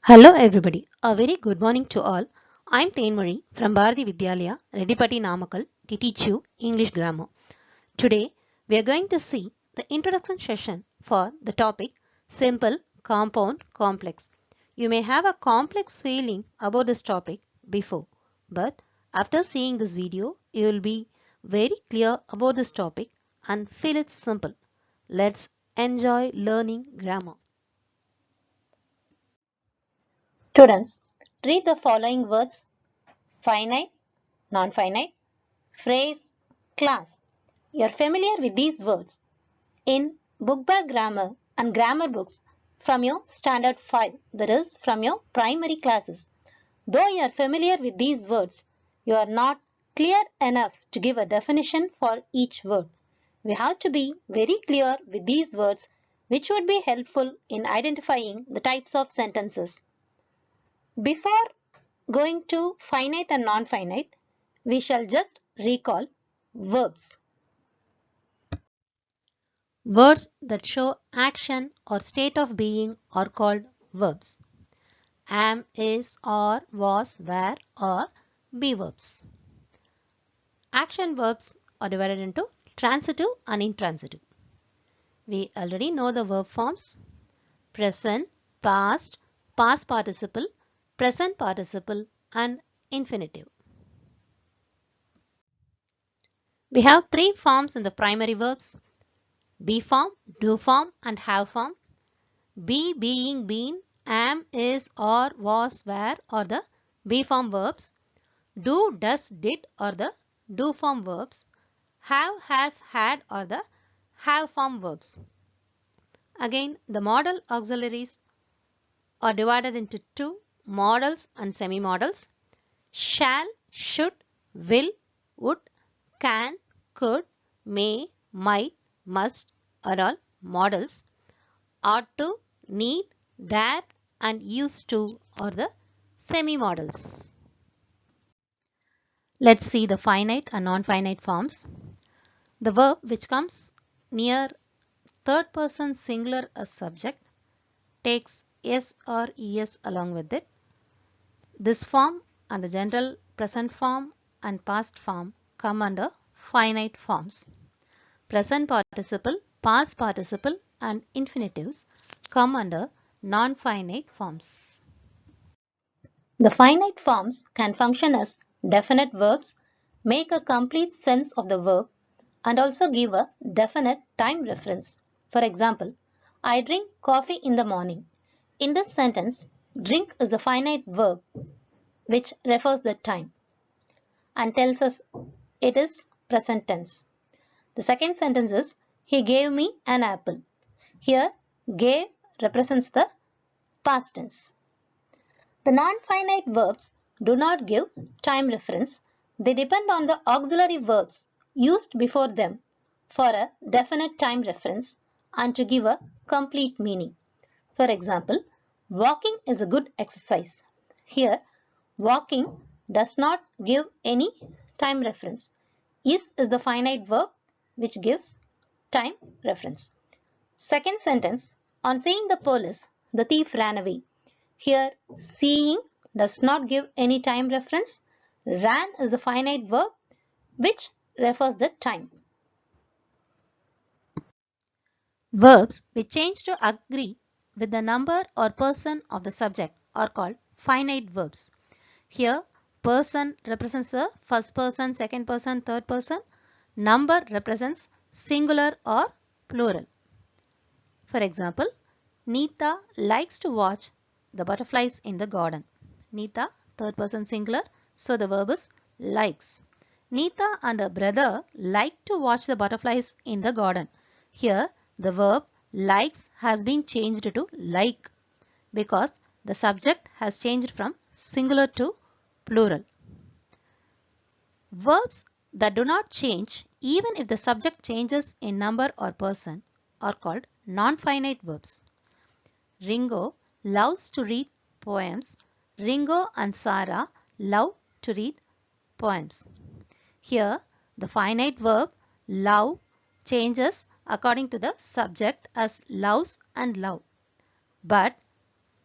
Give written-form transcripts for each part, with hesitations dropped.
Hello everybody, a very good morning to all. I'm Thenmari from Bharati Vidyalaya, Redipati Namakkal to teach you English grammar. Today we are going to see the introduction session for the topic Simple, Compound, Complex. You may have a complex feeling about this topic before, but after seeing this video, you will be very clear about this topic and feel it simple. Let's enjoy learning grammar. Students, read the following words: finite, non-finite, phrase, class. You are familiar with these words in book bag grammar and grammar books from your standard file, that is, from your primary classes. Though you are familiar with these words, you are not clear enough to give a definition for each word. We have to be very clear with these words, which would be helpful in identifying the types of sentences. Before going to finite and non-finite, we shall just recall verbs. Words that show action or state of being are called verbs. Am, is, are, was, were, or be verbs. Action verbs are divided into transitive and intransitive. We already know the verb forms: present, past, past participle, present participle, and infinitive. We have three forms in the primary verbs: be form, do form, and have form. Be, being, been, am, is, or, was, were are the be form verbs. Do, does, did are the do form verbs. Have, has, had are the have form verbs. Again, the modal auxiliaries are divided into two: modals and semi-modals. Shall, should, will, would, can, could, may, might, must are all modals. Ought to, need, dare, and used to are the semi-modals. Let's see the finite and non-finite forms. The verb which comes near third person singular as subject takes s or es along with it. This form and the general present form and past form come under finite forms. Present participle, past participle, and infinitives come under non-finite forms. The finite forms can function as definite verbs, make a complete sense of the verb, and also give a definite time reference. For example, I drink coffee in the morning. In this sentence, drink is the finite verb which refers the time and tells us it is present tense. The second sentence is, he gave me an apple. Here, gave represents the past tense. The non-finite verbs do not give time reference. They depend on the auxiliary verbs used before them for a definite time reference and to give a complete meaning. For example, walking is a good exercise. Here, walking does not give any time reference. Is the finite verb which gives time reference. Second sentence, on seeing the police, the thief ran away. Here, seeing does not give any time reference. Ran is the finite verb which refers the time. Verbs which change to agree with the number or person of the subject are called finite verbs. Here, person represents the first person, second person, third person. Number represents singular or plural. For example, Neeta likes to watch the butterflies in the garden. Neeta, third person singular, so the verb is likes. Neeta and her brother like to watch the butterflies in the garden. Here, the verb likes has been changed to like because the subject has changed from singular to plural. Verbs that do not change even if the subject changes in number or person are called non-finite verbs. Ringo loves to read poems. Ringo and Sarah love to read poems. Here, the finite verb love changes according to the subject as loves and love. But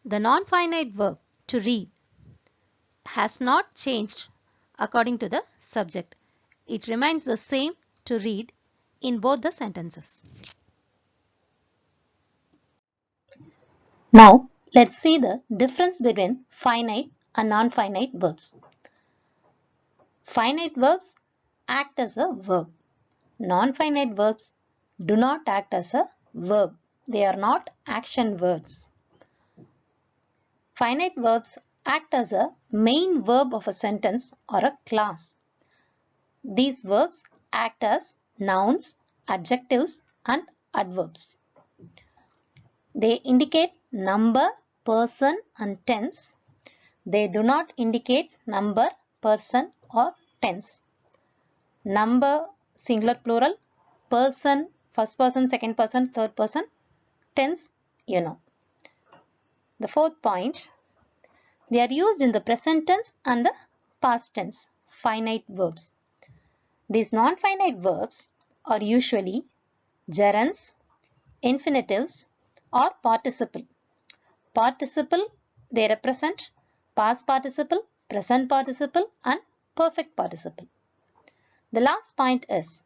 The non-finite verb to read has not changed according to the subject. It remains the same to read in both the sentences. Now, let's see the difference between finite and non-finite verbs. Finite verbs act as a verb. Non-finite verbs do not act as a verb. They are not action words. Finite verbs act as a main verb of a sentence or a clause. These verbs act as nouns, adjectives, and adverbs. They indicate number, person, and tense. They do not indicate number, person, or tense. Number, singular, plural. Person, first person, second person, third person. Tense, you know. The fourth point, they are used in the present tense and the past tense, finite verbs. These non-finite verbs are usually gerunds, infinitives, or participle. Participle, they represent past participle, present participle, and perfect participle. The last point is,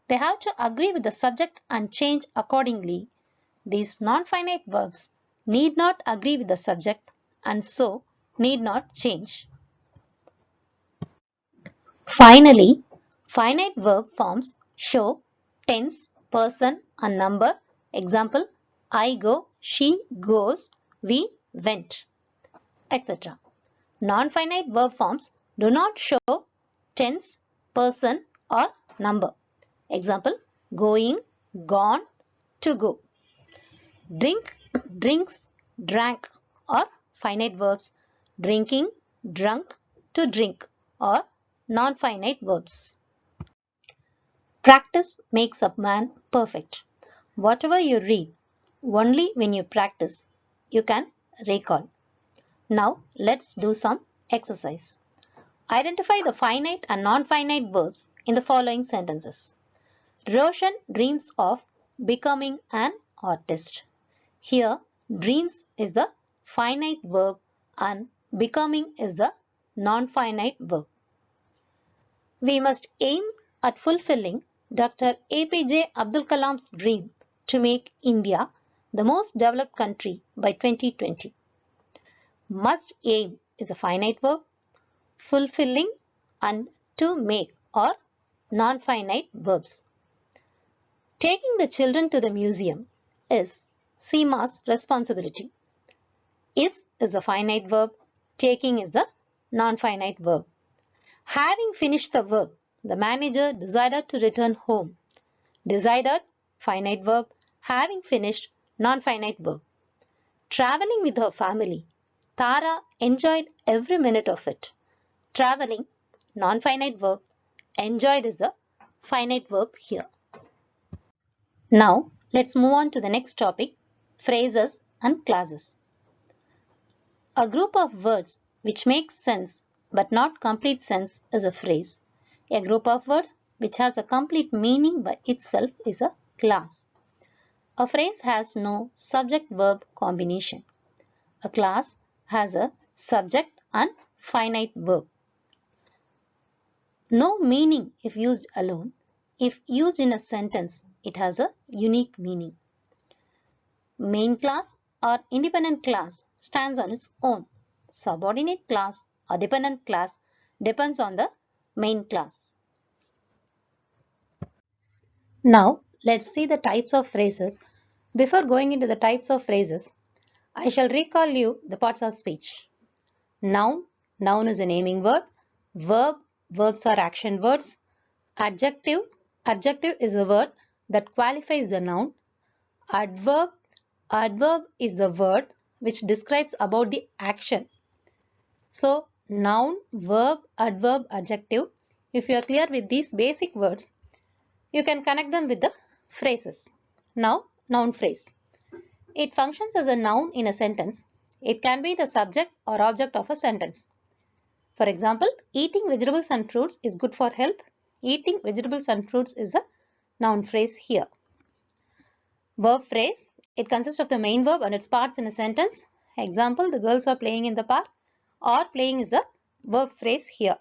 they have to agree with the subject and change accordingly. These non-finite verbs need not agree with the subject and so need not change. Finally, finite verb forms show tense, person, and number. Example, I go, she goes, we went, etc. Non-finite verb forms do not show tense, person, or number. Example, going, gone, to go. Drink, drinks, drank are finite verbs. Drinking, drunk, to drink are non-finite verbs. Practice makes a man perfect. Whatever you read, only when you practice, you can recall. Now, let's do some exercise. Identify the finite and non-finite verbs in the following sentences. Roshan dreams of becoming an artist. Here, dreams is the finite verb and becoming is the non-finite verb. We must aim at fulfilling Dr. APJ Abdul Kalam's dream to make India the most developed country by 2020. Must aim is a finite verb. Fulfilling and to make are non-finite verbs. Taking the children to the museum is Seema's responsibility. Is the finite verb. Taking is the non-finite verb. Having finished the work, the manager decided to return home. Decided, finite verb. Having finished, non-finite verb. Traveling with her family. Tara enjoyed every minute of it. Traveling, non-finite verb. Enjoyed is the finite verb here. Now, let's move on to the next topic, phrases and clauses. A group of words which make sense but not complete sense is a phrase. A group of words which has a complete meaning by itself is a clause. A phrase has no subject-verb combination. A clause has a subject and finite verb. No meaning if used alone. If used in a sentence, it has a unique meaning. Main clause or independent clause stands on its own. Subordinate clause or dependent clause depends on the main clause. Now, let's see the types of phrases. Before going into the types of phrases, I shall recall you the parts of speech. Noun, noun is a naming word. Verb, verbs are action words. Adjective, adjective is a word that qualifies the noun. Adverb, adverb is the word which describes about the action. So, noun, verb, adverb, adjective. If you are clear with these basic words, you can connect them with the phrases. Now, noun phrase. It functions as a noun in a sentence. It can be the subject or object of a sentence. For example, eating vegetables and fruits is good for health. Eating vegetables and fruits is a noun phrase here. Verb phrase. It consists of the main verb and its parts in a sentence. Example, the girls are playing in the park, or playing is the verb phrase here.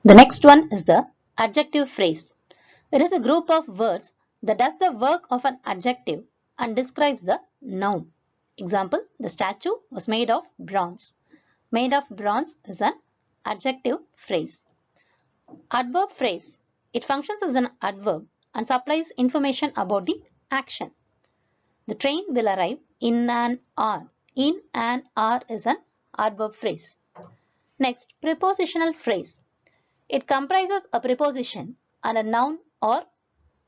The next one is the adjective phrase. It is a group of words that does the work of an adjective and describes the noun. Example, the statue was made of bronze. Made of bronze is an adjective phrase. Adverb phrase. It functions as an adverb and supplies information about the action. The train will arrive in an hour. In an hour is an adverb phrase. Next, prepositional phrase. It comprises a preposition and a noun or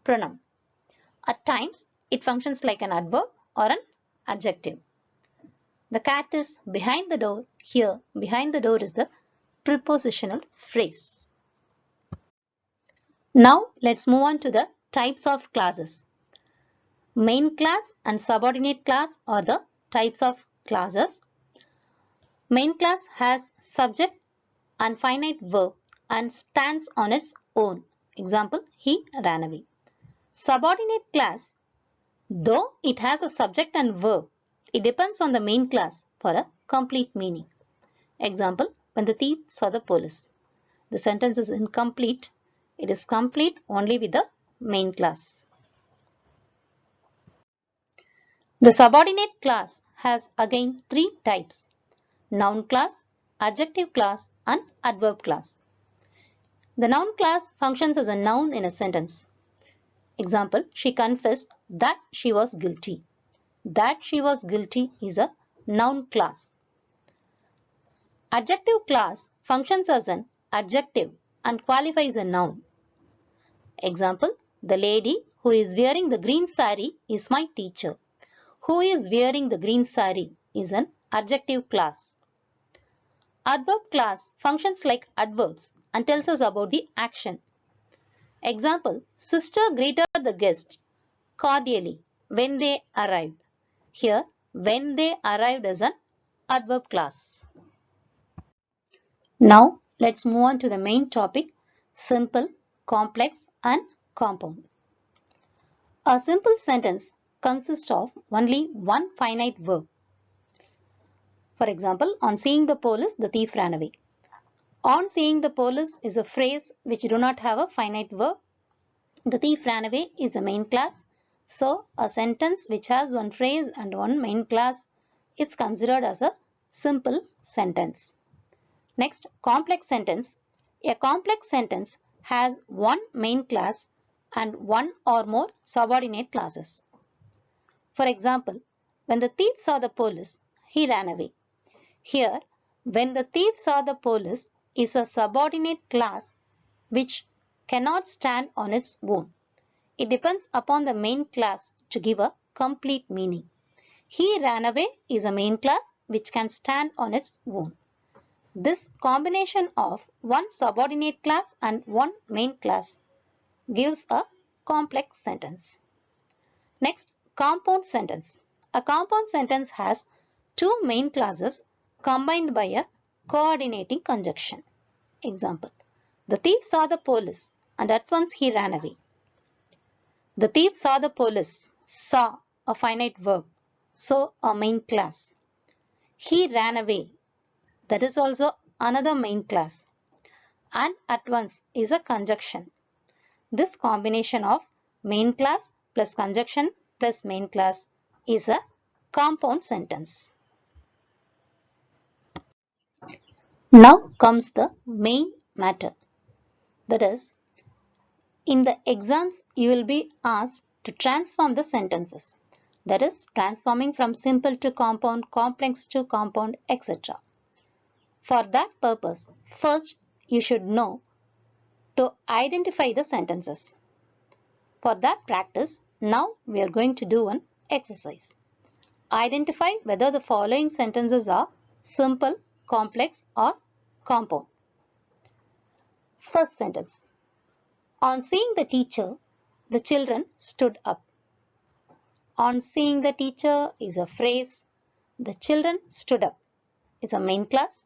pronoun. At times, it functions like an adverb or an adjective. The cat is behind the door. Here, behind the door is the prepositional phrase. Now, let's move on to the types of classes. Main class and subordinate class are the types of classes. Main class has subject and finite verb and stands on its own. Example, he ran away. Subordinate class, though it has a subject and verb, it depends on the main class for a complete meaning. Example, when the thief saw the police. The sentence is incomplete. It is complete only with the main class. The subordinate class has again three types: noun class, adjective class, and adverb class. The noun class functions as a noun in a sentence. Example, she confessed that she was guilty. That she was guilty is a noun class. Adjective class functions as an adjective and qualifies a noun. Example, the lady who is wearing the green sari is my teacher. Who is wearing the green sari is an adjective class. Adverb class functions like adverbs and tells us about the action. Example, sister greeted the guests cordially when they arrived. Here, when they arrived is an adverb class. Now, let's move on to the main topic: simple, complex, and compound. A simple sentence consists of only one finite verb. For example, on seeing the police, the thief ran away. On seeing the police is a phrase which do not have a finite verb. The thief ran away is a main class. So, a sentence which has one phrase and one main class is considered as a simple sentence. Next, complex sentence. A complex sentence has one main class and one or more subordinate classes. For example, when the thief saw the police, he ran away. Here, when the thief saw the police is a subordinate class which cannot stand on its own. It depends upon the main class to give a complete meaning. He ran away is a main class which can stand on its own. This combination of one subordinate class and one main class gives a complex sentence. Next, compound sentence. A compound sentence has two main classes combined by a coordinating conjunction. Example, the thief saw the police and at once he ran away. The thief saw the police, saw a finite verb, so a main class. He ran away, that is also another main class. And at once is a conjunction. This combination of main class plus conjunction plus main class is a compound sentence. Now comes the main matter. That is, in the exams you will be asked to transform the sentences. That is, transforming from simple to compound, complex to compound, etc. For that purpose, first you should know to identify the sentences. For that practice, now we are going to do an exercise. Identify whether the following sentences are simple, complex, or compound. First sentence. On seeing the teacher, the children stood up. On seeing the teacher is a phrase. The children stood up. It's a main class.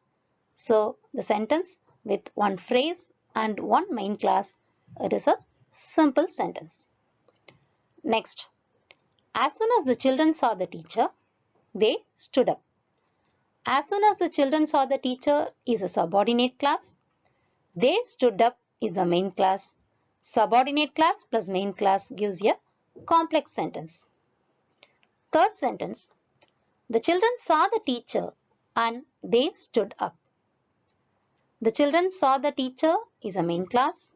So the sentence with one phrase and one main class, it is a simple sentence. Next, as soon as the children saw the teacher, They stood up. As soon as the children saw the teacher is a subordinate class. They stood up is the main class. Subordinate class plus main class gives a complex sentence. Third sentence. The children saw the teacher and they stood up. The children saw the teacher is a main class.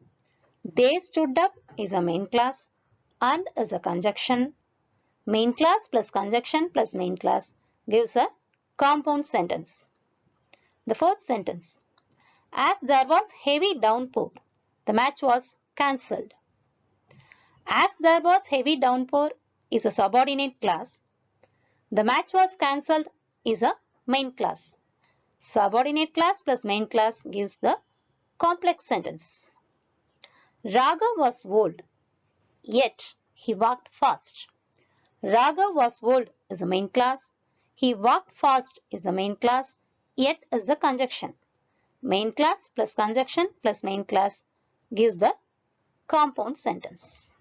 They stood up is a main class and is a conjunction. Main class plus conjunction plus main class gives a compound sentence. The fourth sentence. As there was heavy downpour, the match was cancelled. As there was heavy downpour is a subordinate class. The match was cancelled is a main class. Subordinate class plus main class gives the complex sentence. Raghav was old, yet he walked fast. Raghav was old is the main class. He walked fast is the main class, yet is the conjunction. Main class plus conjunction plus main class gives the compound sentence.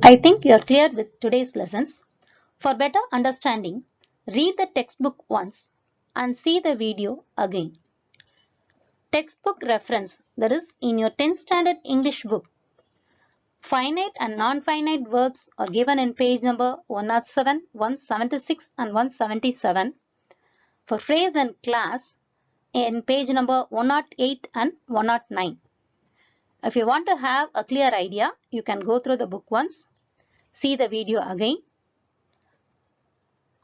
I think you are clear with today's lessons. For better understanding, read the textbook once and see the video again. Textbook reference, that is in your 10th standard English book. Finite and non-finite verbs are given in page number 107, 176 and 177. For phrase and class in page number 108 and 109. If you want to have a clear idea, you can go through the book once, see the video again,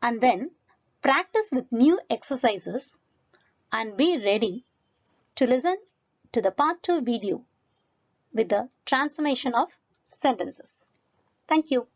and then practice with new exercises and be ready to listen to the part 2 video with the transformation of sentences. Thank you.